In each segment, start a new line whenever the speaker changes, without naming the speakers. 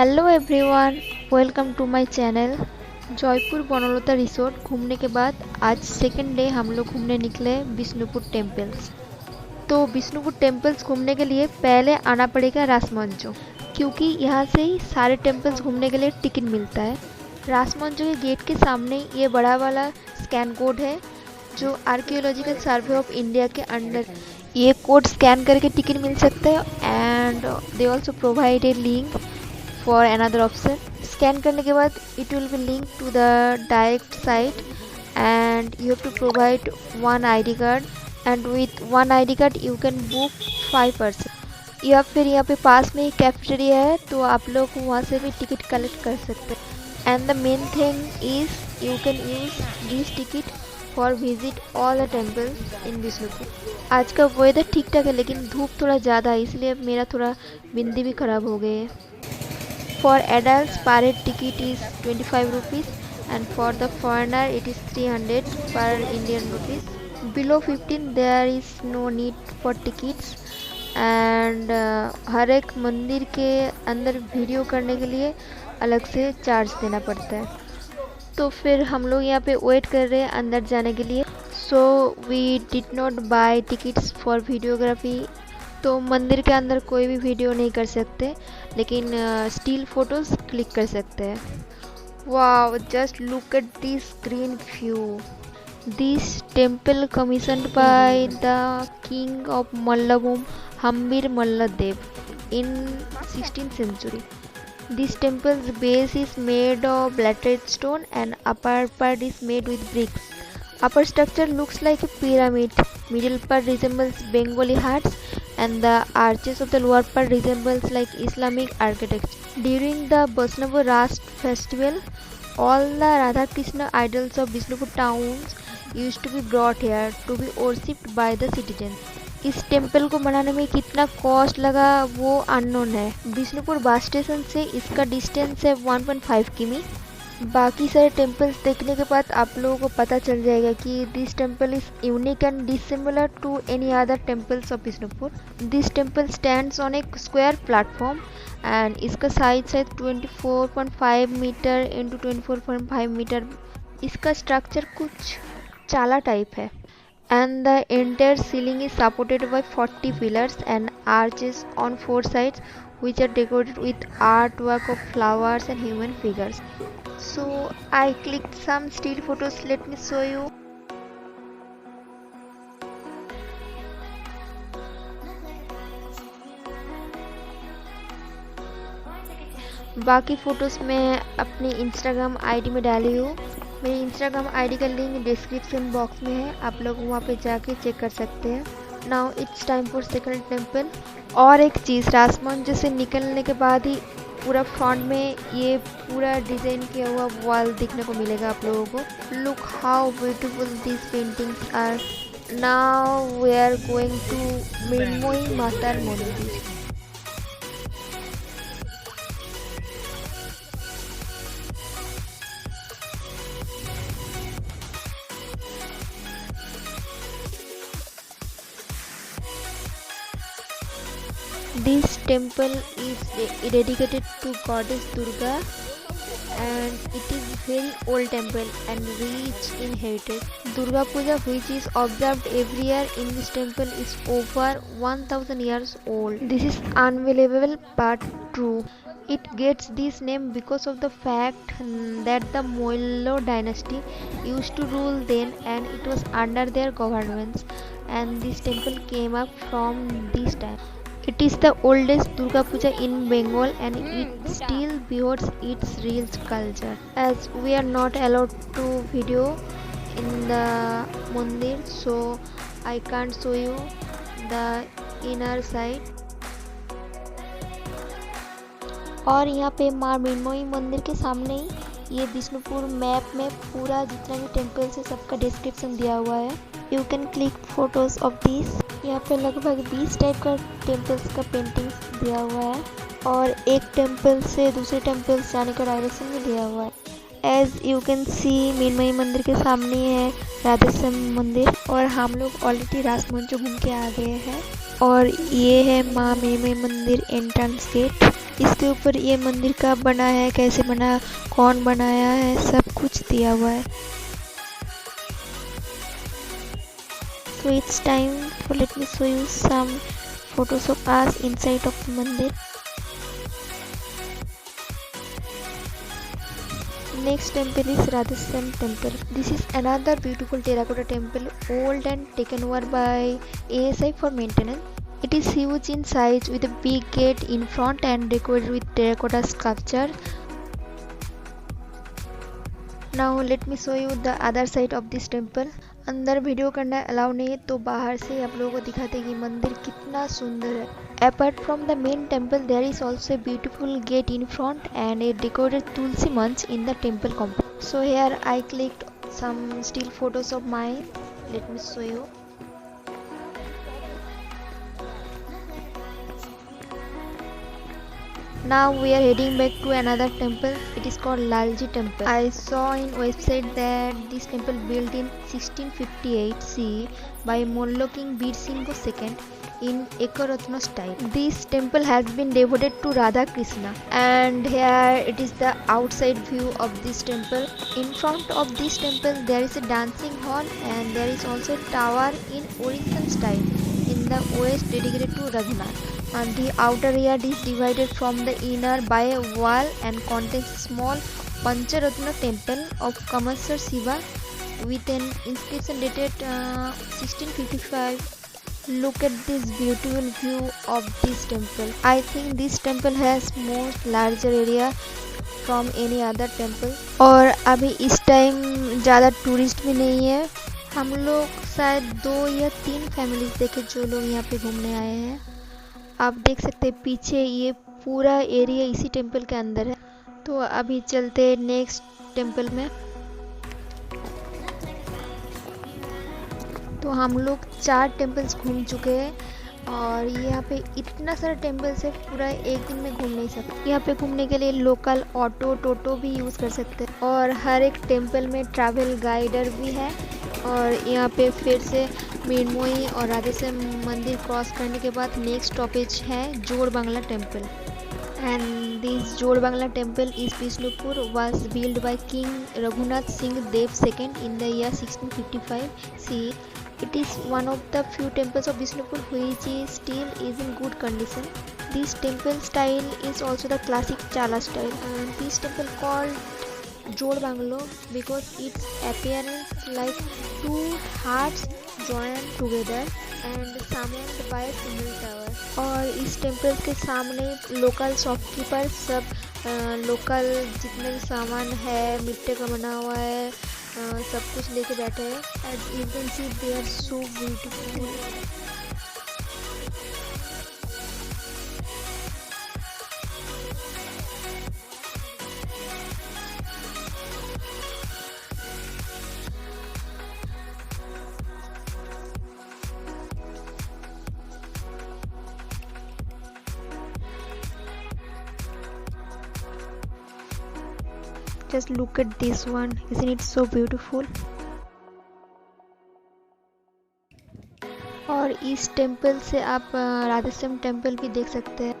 Hello everyone, welcome to my channel. Jaipur Banlata resort घूमने के बाद आज सेकंड डे हम लोग घूमने निकले विष्णुपुर टेम्पल्स। तो विष्णुपुर टेम्पल्स घूमने के लिए पहले आना पड़ेगा रासमंजो, क्योंकि यहाँ से ही सारे टेम्पल्स घूमने के लिए टिकट मिलता है। रासमंजो के गेट के सामने ये बड़ा वाला स्कैन कोड है जो आर्कियोलॉजिकल सर्वे ऑफ इंडिया के अंडर ये कोड स्कैन करके टिकट मिल सकता है। And they also provide a link for another option. Scan करने के बाद it will be link to the direct site and you have to provide one ID card and with one ID card you can book 5%। या फिर यहाँ पे पास में ही cafeteria है तो आप लोग वहाँ से भी टिकट कलेक्ट कर सकते हैं। And the main thing is you can use this ticket for visit all the temples in Vishnupur. आज का वेदर ठीक ठाक है लेकिन धूप थोड़ा ज़्यादा है, इसलिए मेरा थोड़ा बिंदी भी ख़राब हो गई है। For adults, per head ticket is 25 rupees and for the foreigner it is 300 per Indian rupees. Below 15 there is no need for tickets and हर एक मंदिर के अंदर वीडियो करने के लिए अलग से चार्ज देना पड़ता है। तो फिर हम लोग यहाँ पे वेट कर रहे हैं अंदर जाने के लिए। So we did not buy tickets for videography. तो मंदिर के अंदर कोई भी वीडियो नहीं कर सकते लेकिन स्टिल फोटोज़ क्लिक कर सकते हैं। Wow, just look at this green view. This temple commissioned by the king of Mallabhum Hambir Malladev in 16th century. This temple's base is made of laterite stone and upper part is made with bricks. Upper structure looks like a pyramid, middle part resembles Bengali huts and the arches of the lower part resembles like Islamic architecture. During the Vaishnava Ras festival, all the Radha Krishna idols of Vishnupur towns used to be brought here to be worshipped by the citizens. इस temple को बनाने में कितना cost लगा वो unknown है। Vishnupur bus station से इसका डिस्टेंस है 1.5 किमी। बाकी सारे टेम्पल्स देखने के बाद आप लोगों को पता चल जाएगा कि this temple is unique and dissimilar to any other temples of Vishnupur. This temple stands on a square platform and इसका साइज है 24.5 मीटर इंटू 24.5 मीटर। इसका स्ट्रक्चर कुछ चाला टाइप है and the entire ceiling is supported by 40 pillars and arches on 4 sides which are decorated with artwork of flowers and human figures. So I clicked some still photos, let me show you. बाकी photos मैं अपनी Instagram ID में डाली हूँ। मेरी Instagram ID का link description box में है, आप लोग वहाँ पे जाके चेक कर सकते हैं। Now it's time for second temple. और एक चीज़, रासमंजो से निकलने के बाद ही पूरा फ्रंट में ये पूरा डिज़ाइन किया हुआ वॉल देखने को मिलेगा आप लोगों को। Look how beautiful this paintings are. Now we are going to Mrinmoyee मातार Mandir. This temple is dedicated to goddess Durga and it is very old temple and rich in heritage. Durga Puja, which is observed every year in this temple, is over 1000 years old. This is unbelievable but true. It gets this name because of the fact that the Moillo dynasty used to rule then and it was under their governance and this temple came up from this time. It is the oldest Durga Puja in Bengal and it still beholds its real culture. As we are not allowed to video in the mandir, so I can't show you the inner side. और यहाँ पे माँ मृण्मयी मंदिर के सामने ही ये Vishnupur map में पूरा जितना भी टेम्पल्स है सबका डिस्क्रिप्शन दिया हुआ है। You can click photos of this. यहाँ पे लगभग 20 टाइप का टेम्पल्स का पेंटिंग्स दिया हुआ है और एक टेम्पल से दूसरे टेम्पल्स जाने का डायरेक्शन भी दिया हुआ है। एज यू कैन सी मीनमयी मंदिर के सामने है राधेश्याम मंदिर और हम लोग ऑलरेडी रासमंच घूम के आ गए हैं। और ये है माँ मीनमयी मंदिर एंट्रेंस गेट। इसके ऊपर ये मंदिर कब बना है, कैसे बना, कौन बनाया है, सब कुछ दिया हुआ है। So it's time for let me show you some photos of us inside of the mandir. Next temple is Radheshyam temple. This is another beautiful terracotta temple, old and taken over by ASI for maintenance. It is huge in size with a big gate in front and decorated with terracotta sculpture. Now let me show you the other side of this temple. अंदर video करना allow नहीं है तो बाहर से आप लोगों को दिखाते हैं कि मंदिर कितना सुंदर है। Apart from the main temple there is also a beautiful gate in front and a decorated tulsi mancha in the temple complex. So here I clicked some still photos of mine. Let me show you. Now we are heading back to another temple. It is called Lalji temple. I saw in website that this temple built in 1658 CE by Mollo King Bir Singh II in Ekaratna style. This temple has been devoted to Radha Krishna, and here it is the outside view of this temple. In front of this temple there is a dancing hall and there is also a tower in Orissa style in the west dedicated to Raghunath. And the outer yard is divided from the inner by a wall and contains a small Pancharatna temple of Kamasar Shiva with an inscription dated 1655. Look at this beautiful view of this temple. I think this temple has most larger area from any other temple. और अभी इस time ज़्यादा tourist भी नहीं है। हम लोग शायद 2 या 3 फैमिलीज देखे जो लोग यहाँ पे घूमने आए हैं। आप देख सकते हैं पीछे ये पूरा एरिया इसी टेम्पल के अंदर है। तो अभी चलते हैं नेक्स्ट टेम्पल में। तो हम लोग 4 टेम्पल्स घूम चुके हैं और यहाँ पे इतना सारा टेम्पल्स है, पूरा एक दिन में घूम नहीं सकते। यहाँ पे घूमने के लिए लोकल ऑटो टोटो भी यूज़ कर सकते हैं और हर एक टेम्पल में ट्रैवल गाइडर भी है। और यहाँ पे फिर से मीनमोई और राधेश्याम मंदिर क्रॉस करने के बाद नेक्स्ट स्टॉपेज है जोड़ Bangla temple. And this Jor Bangla temple is Bishnupur was build by king Raghunath Singh Dev second in the year 1655 CE. It is one of the few temples of Bishnupur which is still is in good condition. This temple style is also the classic Chala style. And this temple called Jod Banglo because its appearance like 2 hearts joined together and surmounted by a single tower. और इस temple के सामने local shopkeeper सब local जितने भी सामान है मिट्टी का बना हुआ है सब कुछ लेके बैठे हैं। As you can see they are so beautiful. Just look at this one, isn't it so beautiful? और इस टेम्पल से आप राधेश्याम टेम्पल भी देख सकते हैं।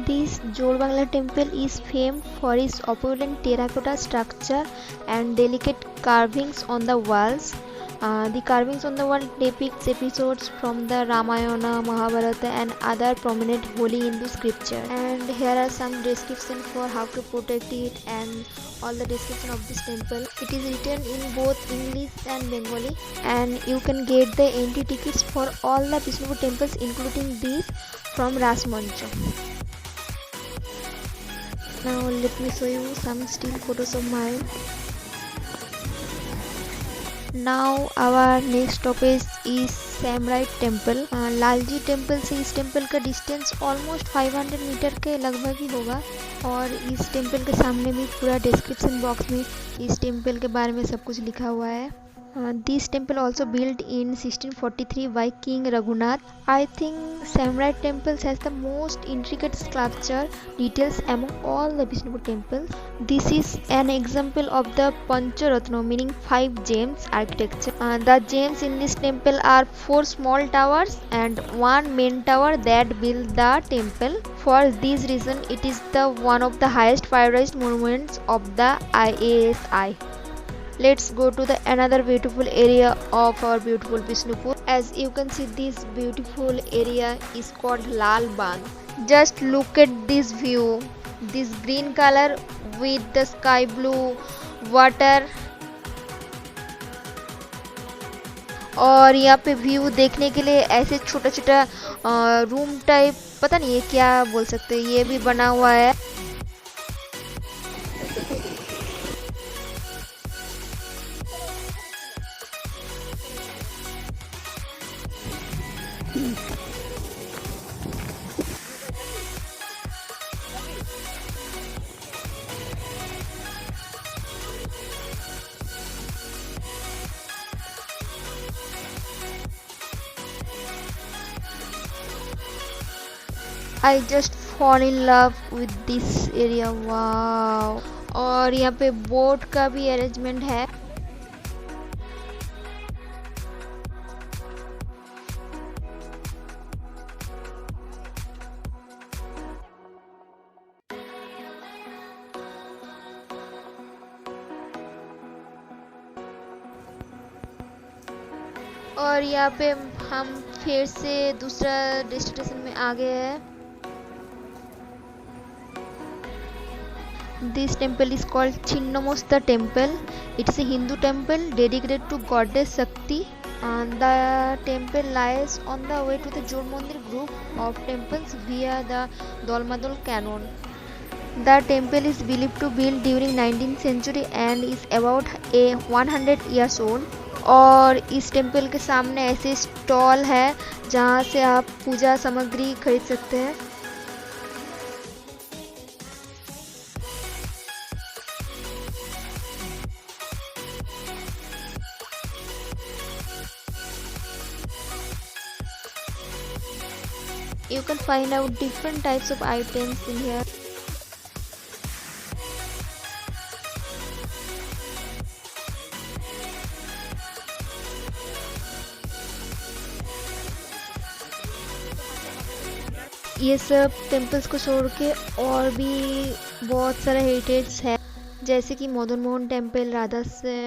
This Jod Bangla temple is famed for its opulent terracotta structure and delicate carvings on the walls. The carvings on the wall depicts episodes from the Ramayana, Mahabharata and other prominent holy Hindu scripture. And here are some descriptions for how to protect it and all the description of this temple. It is written in both English and Bengali and you can get the entry tickets for all the Bishnupur temples including these from Rasmancha. Now let me show you some still photos of mine. Now our next stoppage is Shyamrai temple. Lalji temple से इस temple का distance almost 500 metre के लगभग ही होगा। और इस temple के सामने भी पूरा डिस्क्रिप्शन बॉक्स में इस टेम्पल के बारे में सब कुछ लिखा हुआ है। This temple also built in 1643 by King Raghunath. I think Samrat temples has the most intricate sculpture details among all the Vishnupur temples. This is an example of the Pancharatna, meaning 5 gems architecture. The gems in this temple are 4 small towers and 1 main tower that build the temple. For this reason, it is the one of the highest prioritized monuments of the IASI. Let's go to the another beautiful area of our beautiful Vishnupur. As you can see, this beautiful area is called Lal Bandh. Just look at this view, this green color with the sky blue water. और यहाँ पे view देखने के लिए ऐसे छोटा छोटा room type, पता नहीं ये क्या बोल सकते हैं, ये भी बना हुआ है। I just fall in love with this area. wow. और यहाँ पे बोट का भी अरेंजमेंट है। और यहाँ पे हम फिर से दूसरा डेस्टिनेशन में आ गए हैं। This temple is called Chinnamosta temple. It is a Hindu temple dedicated to goddess Shakti. The temple lies on the way to the Jod Mandir group of temples via the Dolmadol Canon. The temple is believed to built during 19th century and is about 100 years old. और इस temple के सामने ऐसे stall है जहाँ से आप पूजा सामग्री खरीद सकते हैं। You can find out different types of items in here. ये सब टेम्पल्स को छोड़ के और भी बहुत सारे हेरिटेज है, जैसे कि Madan Mohan temple,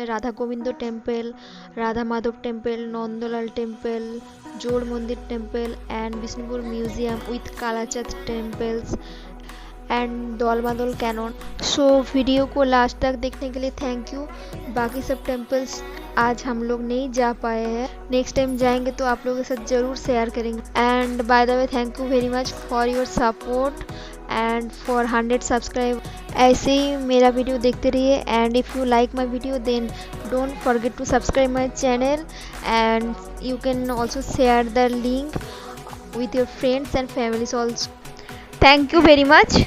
Radha Govindo temple, Radha Madhav temple, Nandalal temple, Jor Mandir temple and Bishnupur museum with Kalachand temples and Dalmadal cannon. So video को लास्ट तक देखने के लिए थैंक यू। बाकी सब टेम्पल्स आज हम लोग नहीं जा पाए हैं, नेक्स्ट टाइम जाएंगे तो आप लोगों के साथ ज़रूर शेयर करेंगे। And by the way thank you very much for your support and for 100 subscribe. ऐसे ही मेरा वीडियो देखते रहिए and if you like my video then don't forget to subscribe my channel and you can also share the link with your friends and families also. Thank you very much.